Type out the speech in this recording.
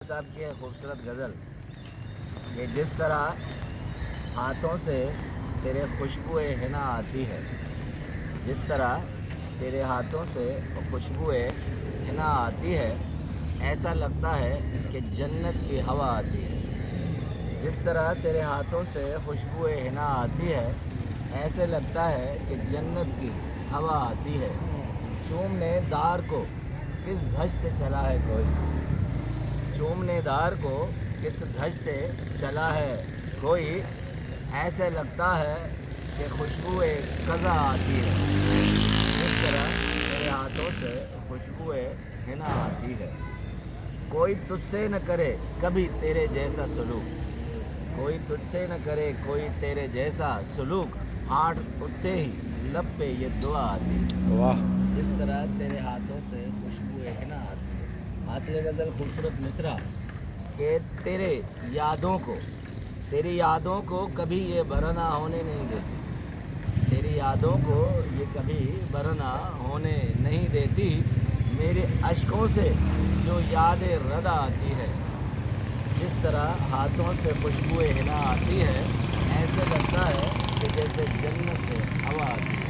साहब की है खूबसूरत गज़ल कि जिस तरह हाथों से तेरे खुशबुए हिना आती है, जिस तरह तेरे हाथों से खुशबुए हिना आती है, ऐसा लगता है कि जन्नत की हवा आती है। जिस तरह तेरे हाथों से खुशबुए हिना आती है, ऐसे लगता है कि जन्नत की हवा आती है। चूमने दार को किस धज से चला है कोई, चूमने दार को किस धज से चला है कोई, ऐसे लगता है कि खुशबुए कज़ा आती है। जिस तरह तेरे हाथों से खुशबुए हिना आती है। कोई तुझसे न करे कभी तेरे जैसा सलूक, कोई तुझसे न करे कोई तेरे जैसा सलूक, हाथ उठते ही लब पे ये दुआ आती है। वाह। जिस तरह तेरे हाथों से खुशबुए हिना आती है। हासिल गज़ल खूबसूरत मिसरा कि तेरी यादों को कभी ये बरना होने नहीं देती, तेरी यादों को ये कभी बरना होने नहीं देती। मेरे अश्कों से जो यादें रदा आती है, जिस तरह हाथों से खुशबुएं हिना आती है, ऐसे लगता है कि जैसे जन्नत से हवा आती है।